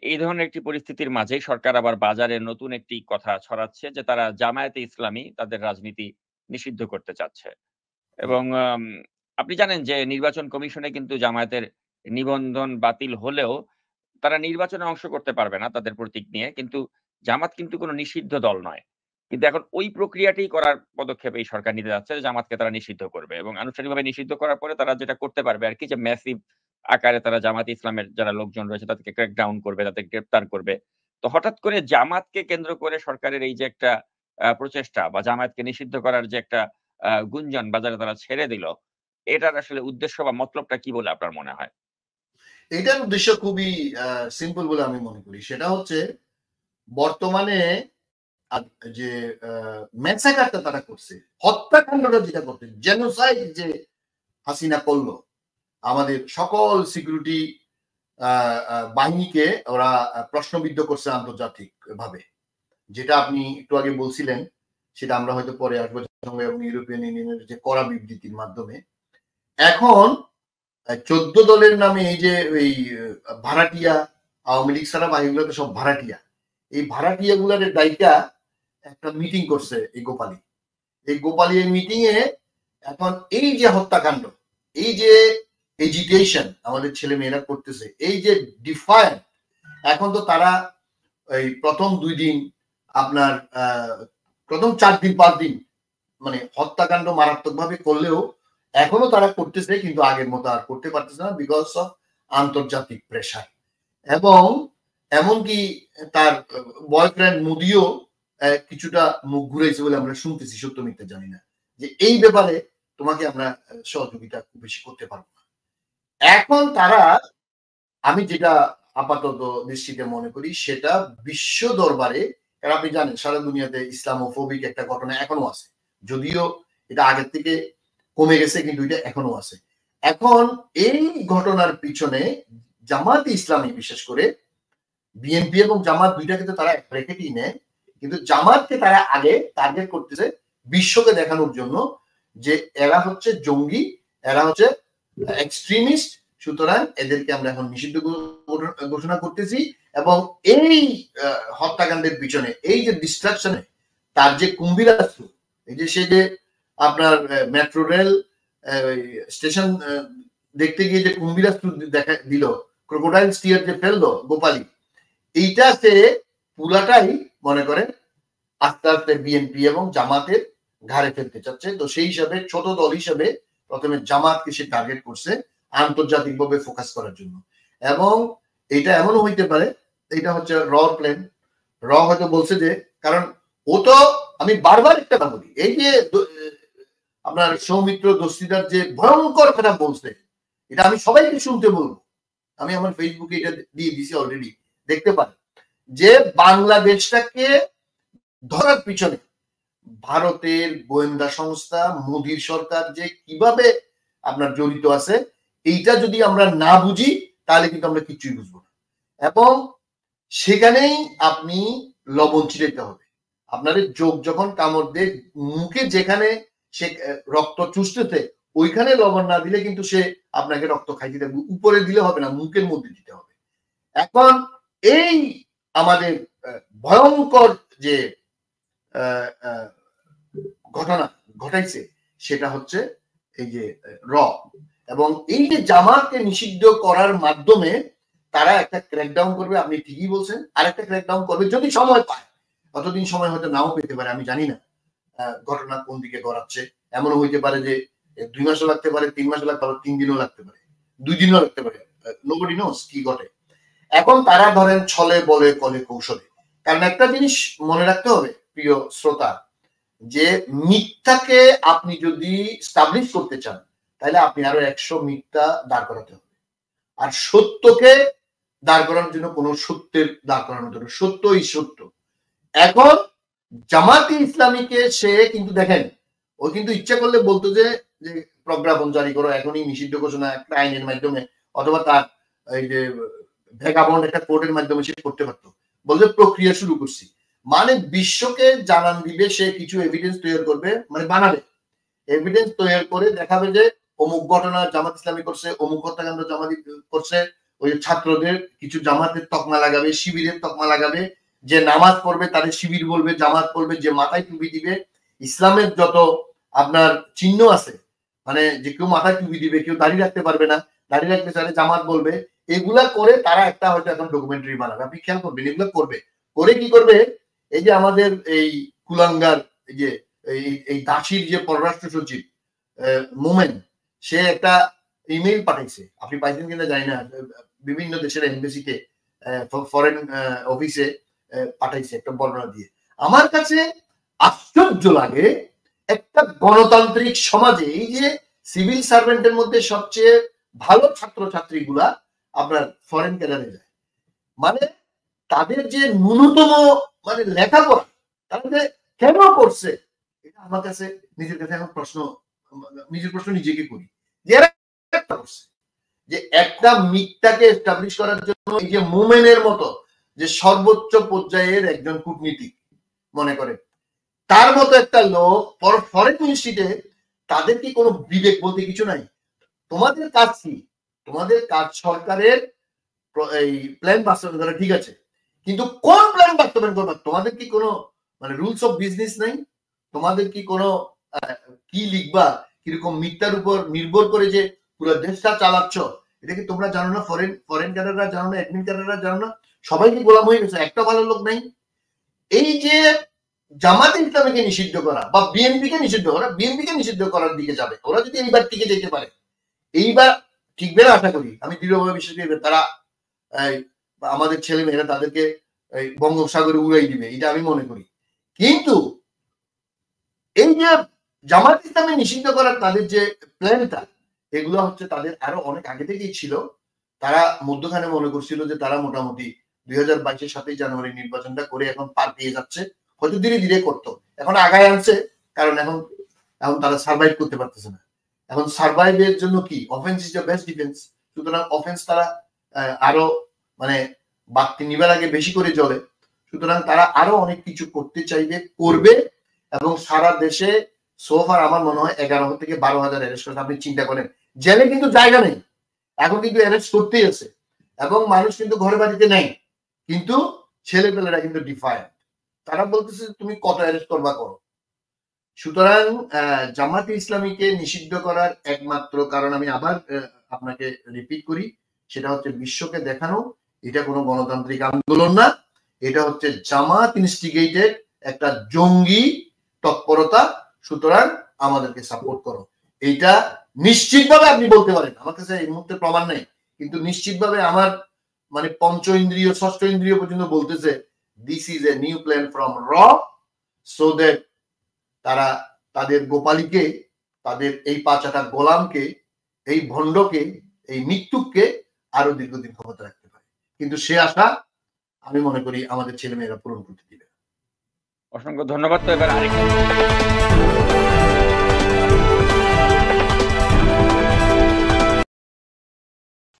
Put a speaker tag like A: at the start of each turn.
A: এই ধরনের একটি পরিস্থিতির মাঝেই সরকার আবার বাজারে নতুন একটি কথা ছড়াচ্ছে যে তারা জামায়াতে ইসলামী তাদের রাজনীতি নিষিদ্ধ করতে চাচ্ছে।
B: হুম,
A: এবং আপনি জানেন যে নির্বাচন কমিশনে কিন্তু জামায়াতের নিবন্ধন বাতিল হলেও তারা নির্বাচনে অংশ করতে পারবে না তাদের প্রতীক নিয়ে। কিন্তু জামাত কিন্তু কোনো নিষিদ্ধ দল নয়। কিন্তু এখন ওই প্রক্রিয়াটি করার পদক্ষেপ এই সরকার নিতে যাচ্ছে যে জামাতকে তারা নিষিদ্ধ করবে। এবং আনুষ্ঠানিকভাবে নিষিদ্ধ করার পরে তারা যেটা করতে পারবে আরকি যে ম্যাসিভ আকারে তারা জামাতে ইসলামের যারা লোকজন রয়েছে তাদেরকে ক্র্যাক ডাউন করবে, তাদের গ্রেপ্তার করবে। তো হঠাৎ করে জামাতকে কেন্দ্র করে সরকারের এই যে একটা প্রচেষ্টা বা জামায়াতকে নিষিদ্ধ করার যে একটা গুঞ্জন বাজারে তারা ছেড়ে দিল, এটার আসলে উদ্দেশ্য বা মতলবটা কি বলে আপনার মনে হয়?
B: এটার উদ্দেশ্য খুবই সিম্পল বলে আমি মনে করি। সেটা হচ্ছে বর্তমানে যে ম্যাসাকারটা তারা করছে, হত্যাকাণ্ডটা যেটা করছে, জেনোসাইড যে হাসিনা করলো, আমাদের সকল সিকিউরিটি বাহিনীকে ওরা প্রশ্নবিদ্ধ করছে আন্তর্জাতিক ভাবে। যেটা আপনি একটু আগে বলছিলেন, সেটা আমরা হয়তো পরে আসবো এবং ইউরোপিয়ান ইউনিয়নের যে কড়া বিবৃতির মাধ্যমে। এখন 14 দলের নামে এই যে ওই ভাড়াটিয়া আওয়ামী লীগ ছাড়া বাহিনীগুলো তো সব ভাড়াটিয়া, এই ভাড়াটিয়া গুলার দায়িকা একটা মিটিং করছে এই গোপালী এই মিটিং এ এখন এই যে হত্যাকাণ্ড, এই যে এজিটেশন আমাদের ছেলে মেয়েরা করতেছে, এই যে ডিফায়ার, এখন তো তারা এই প্রথম 2 দিন আপনার প্রথম 4 দিন 5 দিন মানে হত্যাকাণ্ড মারাত্মক ভাবে করলেও এখনো তারা করতেছে, কিন্তু আগের মতো আর করতে পারতেছে না বিকজ অফ আন্তর্জাতিক প্রেশার। এবং এমনকি তার বয়ফ্রেন্ড মোদিও কিছুটা মুখ ঘুরেছে বলে আমরা শুনতেছি, সত্য মিথ্যা জানি না, যে এই ব্যাপারে তোমাকে আমরা সহযোগিতা খুব বেশি করতে পারবো না। এখন তারা, আমি যেটা আপাতত দৃষ্টিতে মনে করি সেটা বিশ্ব দরবারে, কারণ আপনি জানেন সারা দুনিয়াতে ইসলামোফোবিক একটা ঘটনা এখনো আছে, যদিও এটা আগের থেকে কমে গেছে কিন্তু এটা এখনো আছে। এখন এই ঘটনার পিছনে জামাত ইসলামী, বিশেষ করে বিএনপি এবং জামাত দুইটাকে তো তারা ব্র্যাকেটই নেয়, কিন্তু জামাতকে তারা আগে টার্গেট করতেছে বিশ্বকে দেখানোর জন্য যে এরা হচ্ছে জঙ্গি, এরা হচ্ছে এক্সট্রিমিস্ট, সুতরাং এদেরকে আমরা এখন নিষিদ্ধ ঘোষণা করতেছি। এবং এই হত্যাকাণ্ডের পিছনে, এই যে ডিস্ট্রাকশনে তার যে কুম্ভীরাস্ত্র, এই যে সে যে আপনার মেট্রো রেল স্টেশন দেখতে গিয়ে যে কুম্ভীরাস্ত্র দেখা দিল, ক্রোকোডাইল স্টিয়ার যে ফেললো গোপালী, এইটাতে পুরাটাই মনে করেন আস্তে আস্তে বিএনপি এবং জামাতের ঘাড়ে ফেলতে চাচ্ছে। তো সেই হিসাবে ছোট দল হিসাবে প্রথমে জামাতকে সে টার্গেট করছে আন্তর্জাতিকভাবে ফোকাস করার জন্য। এবং এটা এমনও হইতে পারে, এটা হচ্ছে প্ল্যান, হয়তো বলছে যে, কারণ ও তো, আমি বারবার একটা কথা বলি, এই যে আপনার সৌমিত্র দস্তিদার যে ভয়ঙ্কর কথা বলছে, এটা আমি সবাইকে শুনতে বলবো, আমি আমার ফেসবুকে এটা দিয়ে দিছি অলরেডি, দেখতে পারেন, যে বাংলাদেশটাকে ধরার পিছনে ভারতের গোয়েন্দা সংস্থা, মোদীর সরকার যে কিভাবে আপনার জড়িত আছে, এইটা যদি আমরা না বুঝি তাহলে কিন্তু আমরা কিছুই বুঝবো না। এবং সেখানেই আপনি লবণ ছিটাইতে হবে। আপনাদের চোখ যখন কামড় দিয়ে মুখে যেখানে সে রক্ত চুষতেছে, ওইখানে লবণ না দিলে কিন্তু সে আপনাকে রক্ত খাইতে দেবে, উপরে দিলে হবে না, মুখের মধ্যে দিতে হবে। এখন এই আমাদের ভয়ঙ্কর যে ঘটনা ঘটাইছে সেটা হচ্ছে এই যে এবং এই যে জামাতকে নিষিদ্ধ করার মাধ্যমে তারা একটা ক্র্যাকডাউন করবে, আপনি ঠিকই বলছেন, আর একটা ক্র্যাকডাউন করবে যদি সময় পায়। কতদিন সময় হয়তো নাও পেতে পারে, আমি জানি না ঘটনা কোন দিকে গড়াচ্ছে। এমনও হইতে পারে যে 2 মাসও লাগতে পারে, 3 মাসও লাগতে পারে, 3 দিনও লাগতে পারে, 2 দিনও লাগতে পারে, নোবডি নোস কি ঘটে। এখন তারা ধরেন ছলে বলে কলে কৌশলে, কারণ একটা জিনিস মনে রাখতে হবে প্রিয় শ্রোতা, যে মিথ্যাকে আপনি যদি স্টাবলিশ করতে চান তাহলে আপনি আরো 100 মিথ্যা দাঁড় করাতে হবে। আর সত্যকে দাঁড় করানোর জন্য কোন সত্যের দাঁড় করানোর জন্য, সত্যই সত্য। এখন জামাতি ইসলামীকে সে কিন্তু দেখেন, ও কিন্তু ইচ্ছা করলে বলতো যে প্রজ্ঞাপন জারি করো এখনই, নিষিদ্ধ ঘোষণা একটা আইনের মাধ্যমে, অথবা তার এই যে ভেগাবন্ড একটা কোর্টের মাধ্যমে সে করতে পারতো, বলতে প্রক্রিয়া শুরু করছি, মানে বিশ্বকে জানান দিবে সে কিছু এভিডেন্স তৈরি করবে, মানে বানাবে এভিডেন্স তৈরি করে দেখাবে যে অমুক ঘটনা জামাত ইসলামী করছে, অমুক হত্যাকাণ্ড জামাত করছে, ওই ছাত্রদের কিছু জামাতের তকমা লাগাবে, শিবিরের তকমা লাগাবে, যে নামাজ পড়বে তাদের শিবির বলবে, জামাত বলবে, যে মাথায় টুপি দিবে, ইসলামের যত আপনার চিহ্ন আছে, মানে যে কেউ মাথায় টুপি দিবে, কেউ দাঁড়িয়ে রাখতে পারবে না, দাঁড়িয়ে রাখতে চাইলে জামাত বলবে, এগুলা করে তারা একটা হয়তো এখন ডকুমেন্টারি বানাবে। আপনি খেয়াল করবেন এগুলো করবে, করে কি করবে, এই যে আমাদের এই কুলাঙ্গার এই যে এই দাসির যে পররাষ্ট্র সচিব মোমেন, সে একটা ইমেইল পাঠাইছে, আপনি পাইছেন কিনা জানি না, বিভিন্ন দেশের এমবেসিতে ফরেন অফিসে পাঠাইছে একটা বর্ণনা দিয়ে। আমার কাছে আশ্চর্য লাগে, একটা গণতান্ত্রিক সমাজে এই যে সিভিল সার্ভেন্টের মধ্যে সবচেয়ে ভালো ছাত্রছাত্রী গুলা আপনার ফরেন ক্যাডারে যায়, মানে তাদের যে ন্যূনতম মানে লেখাপড়া তাদের কেন করছে, এটা আমার কাছে নিজের কাছে এখন নিজের প্রশ্ন নিজেকে করি, যে যে একটা মিথটাকে এস্টাবলিশ করার জন্য এই যে মোমেনের মতো যে সর্বোচ্চ পর্যায়ের একজন কূটনীতিক মনে করে, তার মতো একটা লোক ফরেন মিনিস্ট্রিতে, তাদের কি কোনো বিবেক বলতে কিছু নাই? তোমাদের কাজ কি? তোমাদের কাজ সরকারের এই প্ল্যান বাস্তবায়ন করা, ঠিক আছে, কিন্তু কোন প্ল্যান বাস্তবায়ন করবে? তোমাদের কি কোনো মানে রুলস অফ বিজনেস নাই? তোমাদের কি কোনো কি লিখবা, কিরকম মিথ্যার উপর নির্ভর করে যে পুরো দেশটা চালাচ্ছ, এটা কি তোমরা জানো না? ফরেন ক্যাডাররা জানো না? অ্যাডমিন ক্যাডাররা জানো না? সবাই কি গোলাম হয়ে গেছে? একটা ভালো লোক নাই। এই যে জামাতে ইসলামীকে নিষিদ্ধ করা বা বিএনপিকে নিষিদ্ধ করা, বিএনপিকে নিষিদ্ধ করার দিকে যাবে ওরা, যদি এইবার টিকে যেতে পারে, এইবার টিকবে না আশা করি, আমি দৃঢ়ভাবে বিশ্বাস করি তারা আমাদের ছেলে মেয়েরা তাদেরকে বঙ্গোপসাগরে উড়াই দিবে, এটা আমি মনে করি। কিন্তু এই যে জামাত ইসলামী নিষিদ্ধ করার তাদের যে প্ল্যানটা, এগুলো হচ্ছে তাদের আরো অনেক আগে থেকেই ছিল। তারা মধ্যখানে মনে করছিল যে তারা মোটামুটি 2022-এর 7ই জানুয়ারি নির্বাচনটা করে এখন পার পেয়ে যাচ্ছে, হয়তো ধীরে ধীরে করতো, এখন আগায় আনছে, কারণ এখন তারা সার্ভাইভ করতে পারতেছে না। এখন সার্ভাইভের জন্য কি, offence is the best defence. সুতরাং অফেন্স তারা আরো মানে বাতি নিবার আগে বেশি করে জ্বলে, সুতরাং তারা আরো অনেক কিছু করতে চাইবে, করবে, এবং সারা দেশে সোফার আমার মনে হয় 11 থেকে 12,000 অ্যারেস্ট করছে। আপনি চিন্তা করেন, জেলে কিন্তু জায়গা নেই, এখন কিন্তু অ্যারেস্ট করতেই আছে, এবং মানুষ কিন্তু ঘরে বাড়িতে নেই, কিন্তু ছেলেপেলেরা কিন্তু ডিফায়ান্ট, তারা বলতেছে তুমি কত অ্যারেস্ট করবা করো। সুতরাং জামাতে ইসলামীকে নিষিদ্ধ করার একমাত্র কারণ, আমি আবার আপনাকে রিপিট করি, সেটা হচ্ছে বিশ্বকে দেখানো এটা কোনো গণতান্ত্রিক আন্দোলন না, এটা হচ্ছে জামাত ইনস্টিগেটেড একটা জঙ্গি তৎপরতা। সুতরাং আমাদেরকে সাপোর্ট করো, এইটা নিশ্চিতভাবে আপনি বলতে পারেন। আমার কাছে এই মুহূর্তে প্রমাণ নেই, কিন্তু নিশ্চিতভাবে আমার মানে পঞ্চ ইন্দ্রিয় ষষ্ঠ ইন্দ্রিয় পর্যন্ত বলতেছে this is a new plan from র, সো দ্যাট তারা তাদের গোপালীকে, তাদের এই পাঁচাটা গোলামকে, এই ভণ্ডকে, এই মৃত্যুকে আরো দীর্ঘদিন ক্ষমতা রাখতে পারে। কিন্তু সে আশা আমি মনে করি আমাদের ছেলে মেয়েরা পূরণ করতে দিবে।
A: অসংখ্য ধন্যবাদ। তো এবার আরেকটা